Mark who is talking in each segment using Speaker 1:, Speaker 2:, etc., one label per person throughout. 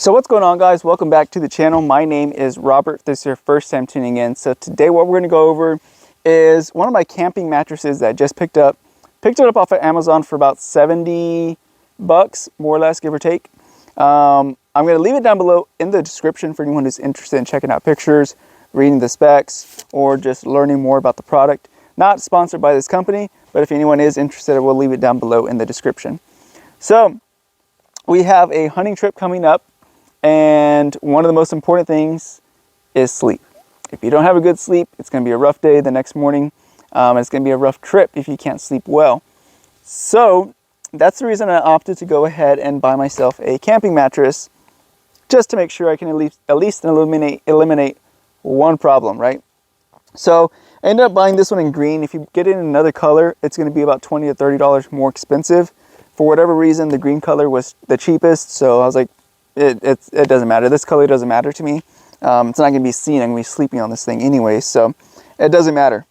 Speaker 1: So what's going on, guys? Welcome back to the channel. My name is Robert. If this is your first time tuning in. So today what we're going to go over is one of my camping mattresses that I just picked up. Picked it up off of Amazon for about 70 bucks, more or less, give or take. I'm going to leave it down below in the description for anyone who's interested in checking out pictures, reading the specs, or just learning more about the product. Not sponsored by this company, but if anyone is interested, I will leave it down below in the description. So we have a hunting trip coming up, and one of the most important things is sleep. If you don't have a good sleep, it's going to be a rough day the next morning. It's going to be a rough trip if you can't sleep well. So that's the reason I opted to go ahead and buy myself a camping mattress, just to make sure I can at least eliminate one problem, right? So I ended up buying this one in green. If you get it in another color, it's going to be about $20 to $30 more expensive. For whatever reason, the green color was the cheapest, so I was like, it doesn't matter. This color doesn't matter to me. It's not going to be seen. I'm going to be sleeping on this thing anyway, so it doesn't matter.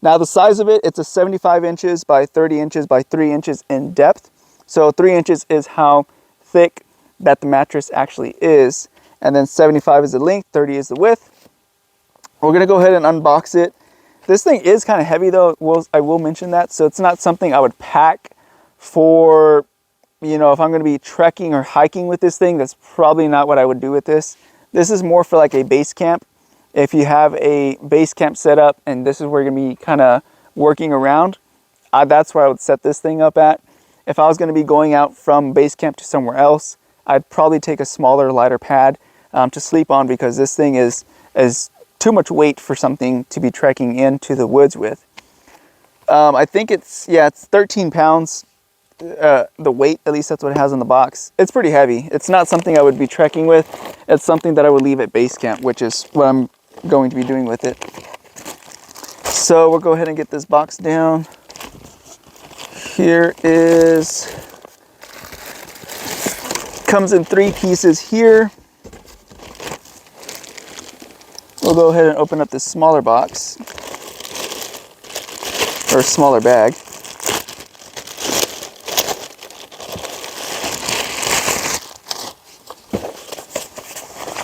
Speaker 1: Now the size of it, it's a 75 inches by 30 inches by 3 inches in depth. So 3 inches is how thick that the mattress actually is. And then 75 is the length, 30 is the width. We're going to go ahead and unbox it. This thing is kind of heavy though, I will mention that. So it's not something I would pack for, you know, if I'm going to be trekking or hiking with this thing. That's probably not what I would do with this. This is more for like a base camp. If you have a base camp set up and this is where you're going to be kind of working around, that's where I would set this thing up at. If I was going to be going out from base camp to somewhere else, I'd probably take a smaller, lighter pad to sleep on, because this thing is too much weight for something to be trekking into the woods with. I think it's 13 pounds. The weight, at least that's what it has in the box. It's pretty heavy. It's not something I would be trekking with. It's something that I would leave at base camp, which is what I'm going to be doing with it. So we'll go ahead and get this box down. Here comes in 3 pieces here. We'll go ahead and open up this smaller box, or smaller bag.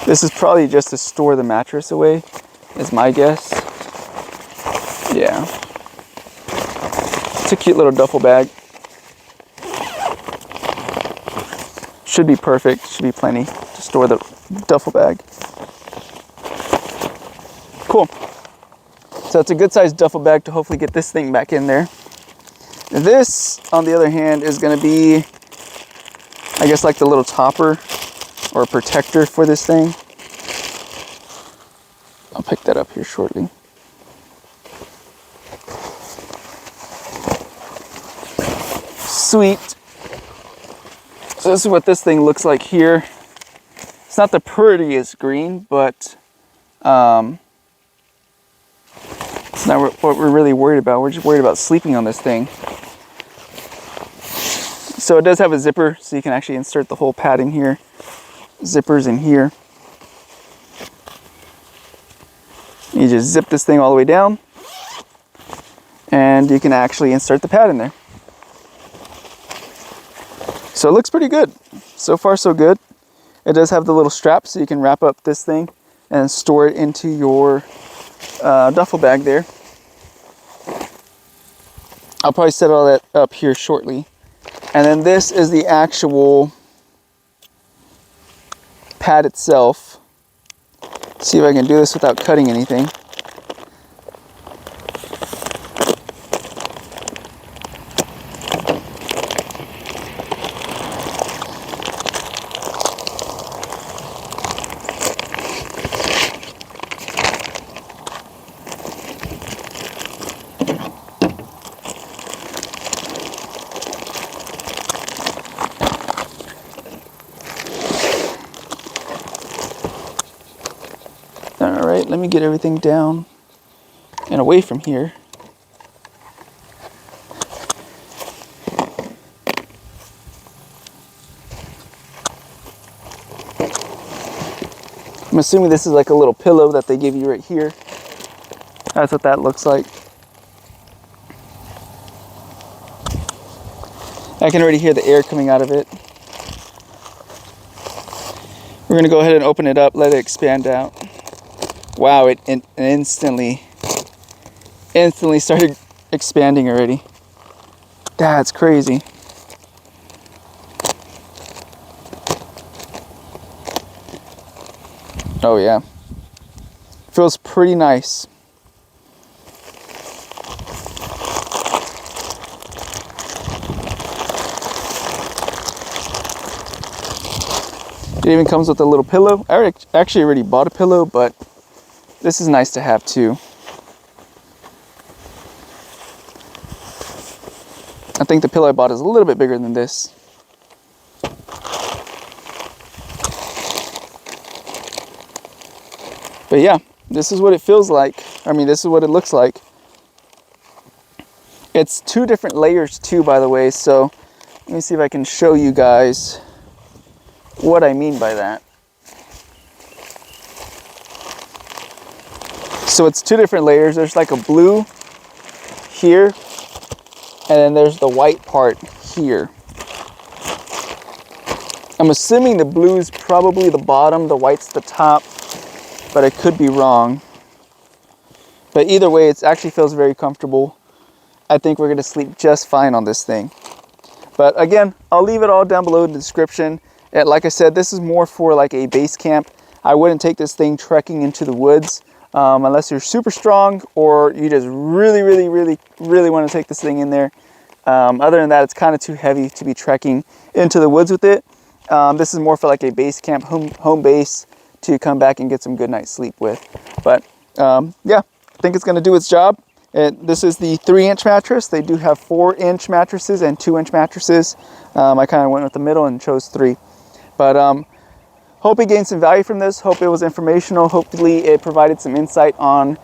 Speaker 1: This is probably just to store the mattress away, is my guess. Yeah. It's a cute little duffel bag. Should be perfect, should be plenty to store the duffel bag. Cool. So it's a good sized duffel bag to hopefully get this thing back in there. This, on the other hand, is going to be, I guess, like the little topper or protector for this thing. I'll pick that up here shortly. Sweet. So this is what this thing looks like here. It's not the prettiest green, but it's not what we're really worried about. We're just worried about sleeping on this thing. So it does have a zipper, so you can actually insert the whole pad in here. Zippers in here. You just zip this thing all the way down, and you can actually insert the pad in there. So it looks pretty good. So far so good. It does have the little strap, so you can wrap up this thing and store it into your duffel bag there. I'll probably set all that up here shortly. And then this is the actual pad itself. See if I can do this without cutting anything. Alright, let me get everything down and away from here. I'm assuming this is like a little pillow that they give you right here. That's what that looks like. I can already hear the air coming out of it. We're gonna go ahead and open it up, let it expand out. Wow, it instantly started expanding already. That's crazy. Oh yeah, feels pretty nice. It even comes with a little pillow. I actually already bought a pillow, but this is nice to have too. I think the pillow I bought is a little bit bigger than this. But yeah, this is what it feels like. I mean, this is what it looks like. It's 2 different layers too, by the way. So let me see if I can show you guys what I mean by that. So it's 2 different layers. There's like a blue here, and then there's the white part here. I'm assuming the blue is probably the bottom, the white's the top, but I could be wrong. But either way, it actually feels very comfortable. I think we're gonna sleep just fine on this thing. But again, I'll leave it all down below in the description. And like I said, this is more for like a base camp. I wouldn't take this thing trekking into the woods unless you're super strong or you just really want to take this thing in there. Other than that, it's kind of too heavy to be trekking into the woods with it. This is more for like a base camp, home base to come back and get some good night's sleep with. But yeah, I think it's going to do its job. This is the 3-inch mattress. They do have 4-inch mattresses and 2-inch mattresses. I kind of went with the middle and chose 3. But hope you gained some value from this. Hope it was informational. Hopefully it provided some insight on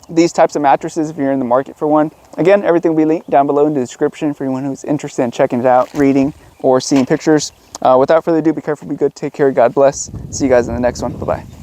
Speaker 1: these types of mattresses if you're in the market for one. Again, everything will be linked down below in the description for anyone who's interested in checking it out, reading, or seeing pictures. Without further ado, be careful, be good, take care, God bless. See you guys in the next one. Bye-bye.